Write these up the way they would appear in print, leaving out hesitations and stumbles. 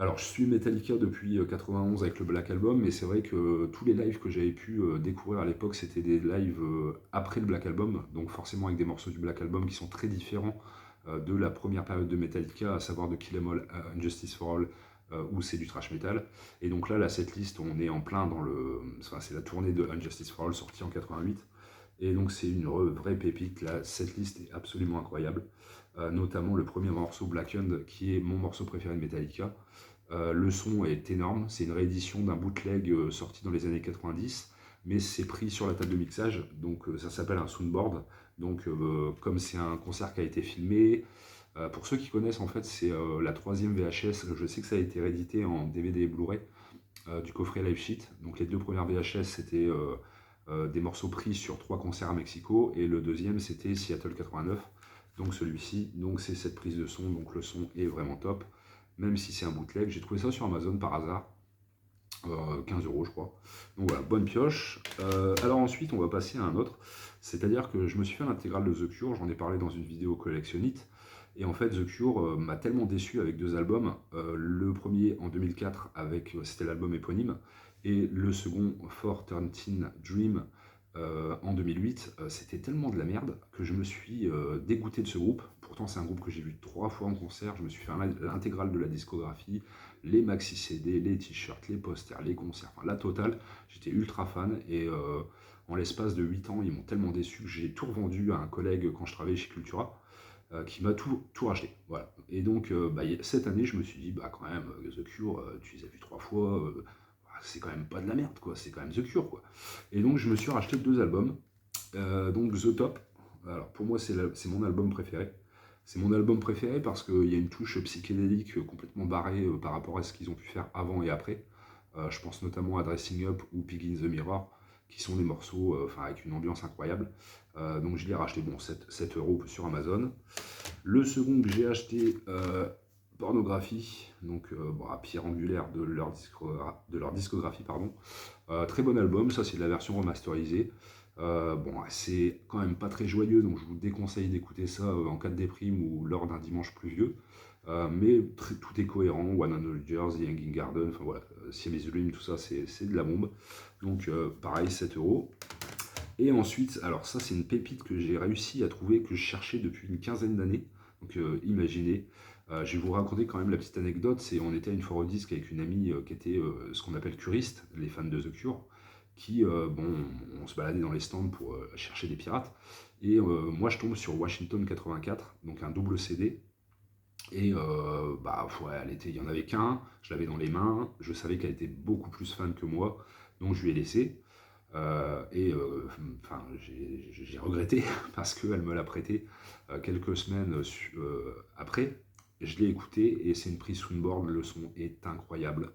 Alors, je suis Metallica depuis 91 avec le Black Album, mais c'est vrai que tous les lives que j'avais pu découvrir à l'époque, c'était des lives après le Black Album, donc forcément avec des morceaux du Black Album qui sont très différents de la première période de Metallica, à savoir de Kill 'Em All, Injustice for All, où c'est du thrash metal. Et donc là, setlist, on est en plein dans le. Enfin, c'est la tournée de Injustice for All sortie en 88. Et donc c'est une vraie pépite, la setlist est absolument incroyable. Notamment le premier morceau Blackened, qui est mon morceau préféré de Metallica. Le son est énorme, c'est une réédition d'un bootleg sorti dans les années 90, mais c'est pris sur la table de mixage, donc ça s'appelle un soundboard. Donc comme c'est un concert qui a été filmé, pour ceux qui connaissent en fait c'est la troisième VHS, je sais que ça a été réédité en DVD et Blu-ray du coffret Live Sheet. Donc les deux premières VHS c'était des morceaux pris sur trois concerts à Mexico, et le deuxième c'était Seattle 89, donc celui-ci, donc c'est cette prise de son, donc le son est vraiment top même si c'est un bootleg. J'ai trouvé ça sur Amazon par hasard, 15 euros je crois. Donc voilà, bonne pioche. Alors ensuite, on va passer à un autre. C'est-à-dire que je me suis fait l'intégrale de The Cure, j'en ai parlé dans une vidéo collectionnite. Et en fait, The Cure m'a tellement déçu avec deux albums. Le premier en 2004, c'était l'album éponyme. Et le second, 413 Dream, en 2008, c'était tellement de la merde que je me suis dégoûté de ce groupe. Pourtant, c'est un groupe que j'ai vu 3 fois en concert. Je me suis fait l'intégrale de la discographie, les maxi CD, les t-shirts, les posters, les concerts, enfin la totale. J'étais ultra fan et en l'espace de 8 ans, ils m'ont tellement déçu que j'ai tout revendu à un collègue quand je travaillais chez Cultura. Qui m'a tout racheté. Voilà. Et donc, cette année, je me suis dit, bah quand même, The Cure, tu les as vus 3 fois, c'est quand même pas de la merde, quoi. C'est quand même The Cure, quoi. Et donc, je me suis racheté 2 albums. Donc, The Top. Alors, pour moi, c'est mon album préféré. C'est mon album préféré parce qu'il y a une touche psychédélique complètement barrée par rapport à ce qu'ils ont pu faire avant et après. Je pense notamment à Dressing Up ou Pig in the Mirror, qui sont des morceaux avec une ambiance incroyable. Donc je l'ai racheté 7 euros sur Amazon. Le second que j'ai acheté, Pornographie, donc pierre angulaire de leur discographie, pardon. Très bon album, ça c'est de la version remasterisée. C'est quand même pas très joyeux, donc je vous déconseille d'écouter ça en cas de déprime ou lors d'un dimanche pluvieux. Mais tout est cohérent, 100 Years, The Hanging Garden, enfin voilà, Siamese Dream, tout ça c'est de la bombe. Donc pareil, 7 euros. Et ensuite, alors ça c'est une pépite que j'ai réussi à trouver, que je cherchais depuis une quinzaine d'années. Donc imaginez, je vais vous raconter quand même la petite anecdote, c'est on était à une foire au disque avec une amie qui était ce qu'on appelle curiste, les fans de The Cure, qui, on se baladait dans les stands pour chercher des pirates. Et moi je tombe sur Washington 84, donc un double CD. Et il y en avait qu'un, je l'avais dans les mains, je savais qu'elle était beaucoup plus fan que moi, donc je lui ai laissé. J'ai regretté parce qu'elle me l'a prêté quelques semaines après. Je l'ai écouté et c'est une prise soundboard, le son est incroyable.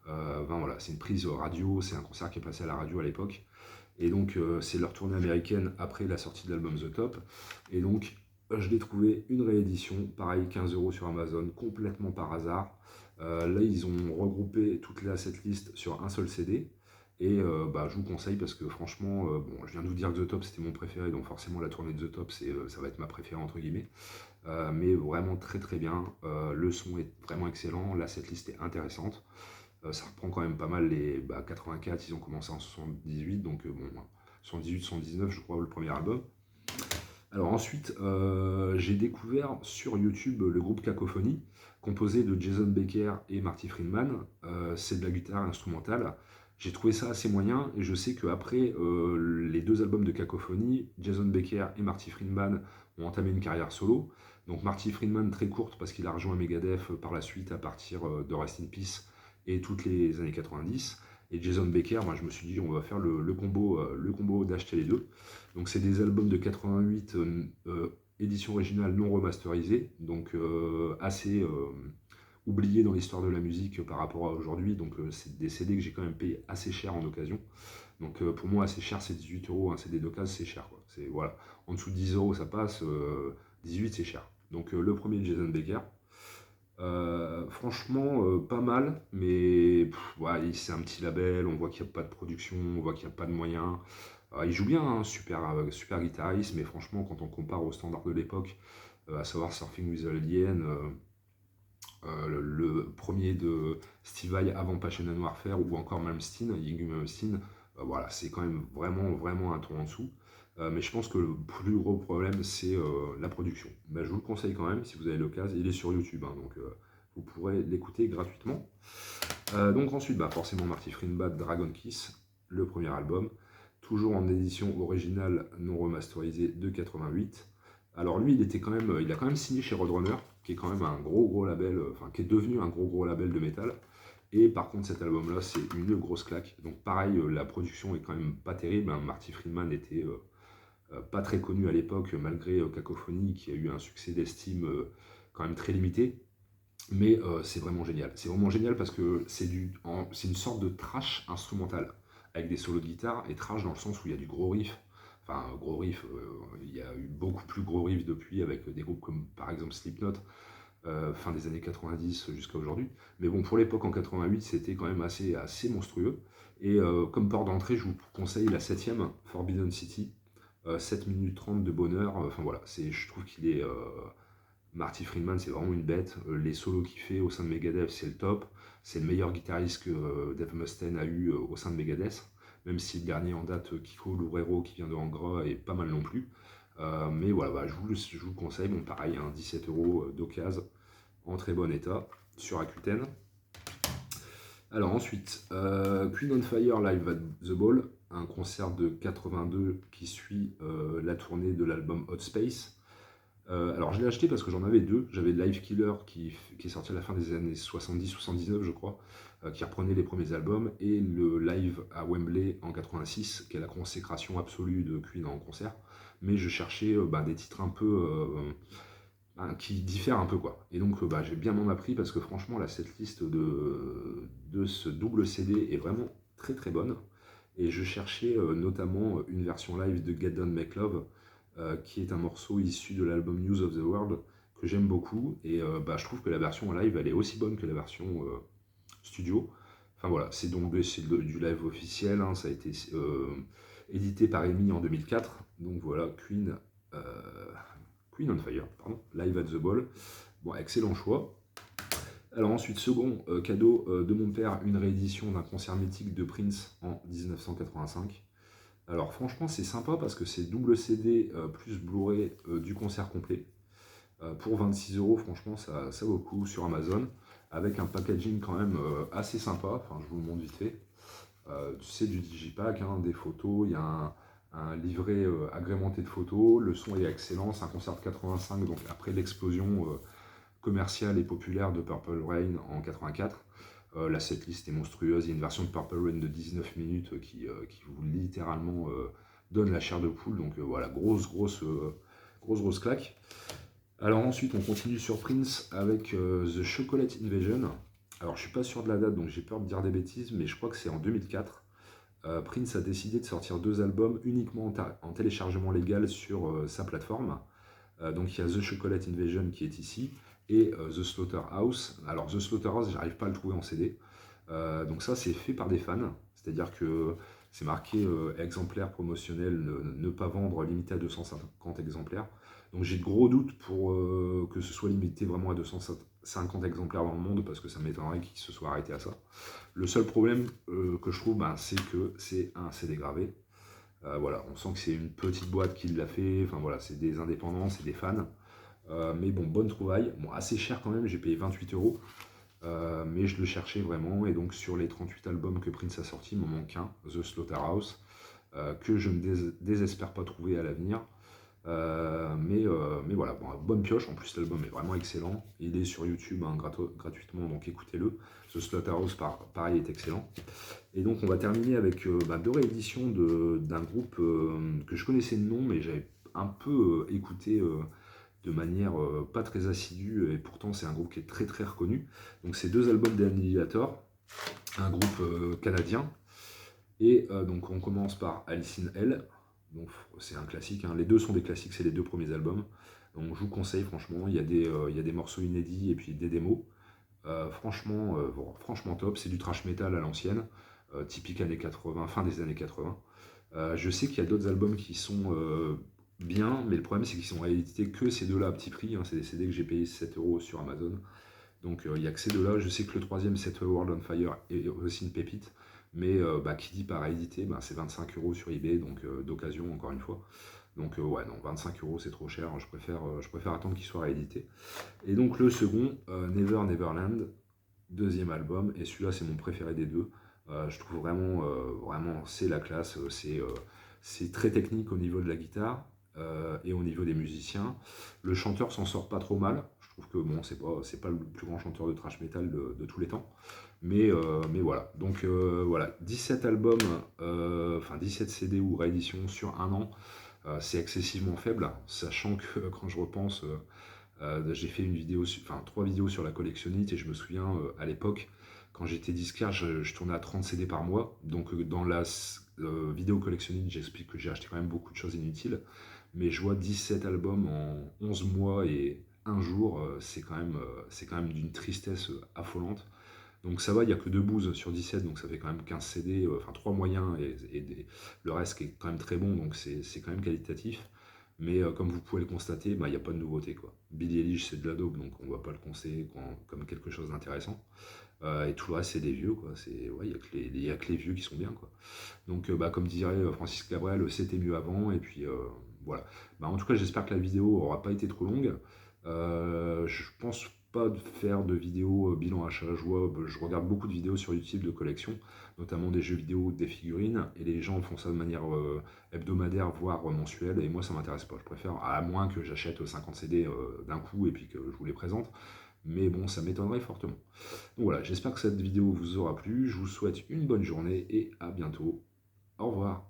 Voilà, c'est une prise radio, c'est un concert qui est passé à la radio à l'époque. Et donc c'est leur tournée américaine après la sortie de l'album The Top. Et donc je l'ai trouvé une réédition, pareil 15 euros sur Amazon, complètement par hasard. Là ils ont regroupé toute la setlist sur un seul CD. Et je vous conseille parce que franchement, je viens de vous dire que The Top c'était mon préféré, donc forcément la tournée de The Top ça va être ma préférée entre guillemets. Mais vraiment très très bien, le son est vraiment excellent, la setlist est intéressante. Ça reprend quand même pas mal les 84, ils ont commencé en 78, donc 78, 79 je crois le premier album. Alors ensuite, j'ai découvert sur YouTube le groupe Cacophonie, composé de Jason Becker et Marty Friedman. C'est de la guitare instrumentale. J'ai trouvé ça assez moyen, et je sais qu'après les 2 albums de Cacophonie, Jason Becker et Marty Friedman ont entamé une carrière solo. Donc Marty Friedman très courte parce qu'il a rejoint Megadeth par la suite à partir de Rest in Peace et toutes les années 90. Et Jason Becker, moi je me suis dit on va faire le combo d'acheter les deux. Donc c'est des albums de 88, édition originale non remasterisée, donc assez oubliés dans l'histoire de la musique par rapport à aujourd'hui. Donc c'est des CD que j'ai quand même payé assez cher en occasion. Donc pour moi assez cher c'est 18 euros, un CD d'occasion c'est cher, quoi. Voilà. En dessous de 10 euros ça passe, 18 c'est cher. Donc le premier de Jason Becker. Franchement, pas mal, mais c'est un petit label, on voit qu'il n'y a pas de production, on voit qu'il n'y a pas de moyens. Il joue bien, hein, super guitariste, mais franchement, quand on compare aux standards de l'époque, à savoir Surfing with the Alien, le premier de Steve Vai avant Passion and Warfare, ou encore Malmsteen, Yngwie Malmsteen, voilà, c'est quand même vraiment un ton en dessous. Mais je pense que le plus gros problème, c'est la production. Bah, je vous le conseille quand même, si vous avez l'occasion. Il est sur YouTube, hein, donc vous pourrez l'écouter gratuitement. Donc ensuite, bah, forcément Marty Friedman, Dragon Kiss, le premier album, toujours en édition originale non remasterisée de 88. Alors lui, il a quand même signé chez Roadrunner, qui est quand même un gros label, enfin qui est devenu un gros label de métal. Et par contre, cet album-là, c'est une grosse claque. Donc pareil, la production est quand même pas terrible, hein. Marty Friedman était pas très connu à l'époque, malgré Cacophonie, qui a eu un succès d'estime quand même très limité. Mais c'est vraiment génial. C'est vraiment génial parce que c'est une sorte de trash instrumental avec des solos de guitare, et trash dans le sens où il y a du gros riff. Enfin, gros riff, il y a eu beaucoup plus gros riff depuis avec des groupes comme par exemple Slipknot, fin des années 90 jusqu'à aujourd'hui. Mais bon, pour l'époque en 88, c'était quand même assez monstrueux. Et comme port d'entrée, je vous conseille la 7ème, Forbidden City, 7 minutes 30 de bonheur. Enfin voilà, je trouve qu'il est. Marty Friedman, c'est vraiment une bête. Les solos qu'il fait au sein de Megadeth, c'est le top. C'est le meilleur guitariste que Dave Mustaine a eu au sein de Megadeth. Même si le dernier en date, Kiko Loureiro, qui vient de Angra, est pas mal non plus. Mais voilà, bah, je vous le conseille. Bon, pareil, hein, 17 € d'occasion, en très bon état, sur Aquitaine. Alors ensuite, Queen on Fire Live at the Ball, un concert de 82 qui suit la tournée de l'album Hot Space. Alors je l'ai acheté parce que j'en avais deux. J'avais Live Killer qui est sorti à la fin des années 70-79 je crois, qui reprenait les premiers albums, et le Live à Wembley en 86, qui est la consécration absolue de Queen en concert. Mais je cherchais des titres un peu qui diffèrent un peu quoi. Et donc j'ai bien m'en appris parce que franchement là, cette liste de ce double CD est vraiment très bonne. Et je cherchais notamment une version live de Get Down Make Love, qui est un morceau issu de l'album News of the World que j'aime beaucoup. Et je trouve que la version en live, elle est aussi bonne que la version studio. Enfin voilà, c'est du live officiel, hein. Ça a été édité par EMI en 2004. Donc voilà, euh, Queen on Fire, pardon, Live at the Ball. Bon, excellent choix. Alors ensuite, second cadeau de mon père, une réédition d'un concert mythique de Prince en 1985. Alors franchement, c'est sympa parce que c'est double CD plus Blu-ray du concert complet. Pour 26 €, franchement, ça vaut le coup sur Amazon, avec un packaging quand même assez sympa. Enfin, je vous le montre vite fait. C'est du digipack, hein, des photos, il y a un livret agrémenté de photos, le son est excellent, c'est un concert de 85, donc après l'explosion commerciale et populaire de Purple Rain en 84. La setlist est monstrueuse, il y a une version de Purple Rain de 19 minutes qui vous littéralement donne la chair de poule, donc voilà, grosse claque. Alors ensuite, on continue sur Prince avec The Chocolate Invasion. Alors je suis pas sûr de la date, donc j'ai peur de dire des bêtises, mais je crois que c'est en 2004. Prince a décidé de sortir 2 albums uniquement en téléchargement légal sur sa plateforme. Donc il y a The Chocolate Invasion qui est ici, et The Slaughterhouse. Alors The Slaughterhouse, j'arrive pas à le trouver en CD. Donc ça, c'est fait par des fans, c'est-à-dire que c'est marqué exemplaire promotionnel, ne pas vendre, limité à 250 exemplaires. Donc j'ai de gros doutes pour que ce soit limité vraiment à 250 exemplaires dans le monde, parce que ça m'étonnerait qu'il se soit arrêté à ça. Le seul problème que je trouve, c'est que c'est un CD gravé. Voilà, on sent que c'est une petite boîte qui l'a fait, enfin voilà, c'est des indépendants, c'est des fans. Mais bon, bonne trouvaille. Bon, assez cher quand même, j'ai payé 28 €. Mais je le cherchais vraiment, et donc sur les 38 albums que Prince a sortis, il m'en manque un, The Slaughterhouse, que je ne désespère pas trouver à l'avenir. Mais voilà, bon, bonne pioche. En plus, l'album est vraiment excellent. Il est sur YouTube, hein, gratuitement, donc écoutez-le. The Slaughterhouse, pareil, est excellent. Et donc, on va terminer avec 2 rééditions d'un groupe que je connaissais de nom, mais j'avais un peu écouté de manière pas très assidue, et pourtant c'est un groupe qui est très reconnu. Donc c'est 2 albums d'Annihilator, un groupe canadien. Et donc on commence par Alice in Hell. Donc c'est un classique, hein. Les deux sont des classiques, c'est les 2 premiers albums. Donc je vous conseille franchement, il y a des morceaux inédits et puis des démos. Franchement top, c'est du thrash metal à l'ancienne, typique années 80, fin des années 80. Je sais qu'il y a d'autres albums qui sont bien, mais le problème c'est qu'ils sont réédités que ces 2-là à petit prix, hein. C'est des CD que j'ai payé 7 € sur Amazon. Donc il n'y a que ces deux-là. Je sais que le troisième, Set World on Fire, est aussi une pépite. Mais qui dit par réédité, c'est 25 € sur eBay, donc d'occasion encore une fois. Donc ouais, non, 25 € c'est trop cher, je préfère attendre qu'il soit réédité. Et donc le second, Never Neverland, deuxième album, et celui-là c'est mon préféré des deux. Je trouve vraiment c'est la classe, c'est très technique au niveau de la guitare et au niveau des musiciens. Le chanteur s'en sort pas trop mal, je trouve que bon, c'est pas le plus grand chanteur de thrash metal de tous les temps, mais voilà. Donc voilà, 17 albums, enfin 17 CD ou rééditions sur un an, c'est excessivement faible, sachant que quand je repense, j'ai fait une vidéo, enfin 3 vidéos sur la collectionnite et je me souviens à l'époque, quand j'étais disquaire, je tournais à 30 CD par mois. Donc dans la vidéo collectionnite, j'explique que j'ai acheté quand même beaucoup de choses inutiles. Mais je vois 17 albums en 11 mois et un jour, c'est quand même d'une tristesse affolante. Donc ça va, il n'y a que 2 bouses sur 17, donc ça fait quand même 15 CD, enfin 3 moyens le reste qui est quand même très bon, donc c'est quand même qualitatif. Mais comme vous pouvez le constater, il n'y a pas de nouveauté, quoi. Billie Eilish c'est de la dope, donc on ne va pas le conseiller comme quelque chose d'intéressant. Et tout le reste c'est des vieux, quoi. Ouais, il n'y a que les vieux qui sont bien, quoi. Donc comme dirait Francis Cabrel, c'était mieux avant, et puis voilà. En tout cas j'espère que la vidéo aura pas été trop longue. Je pense pas de faire de vidéo bilan achat. Je regarde beaucoup de vidéos sur YouTube de collection, notamment des jeux vidéo, des figurines, et les gens font ça de manière hebdomadaire, voire mensuelle, et moi ça m'intéresse pas. Je préfère, à moins que j'achète 50 CD d'un coup et puis que je vous les présente, mais bon, ça m'étonnerait fortement. Donc voilà, j'espère que cette vidéo vous aura plu, je vous souhaite une bonne journée et à bientôt. Au revoir.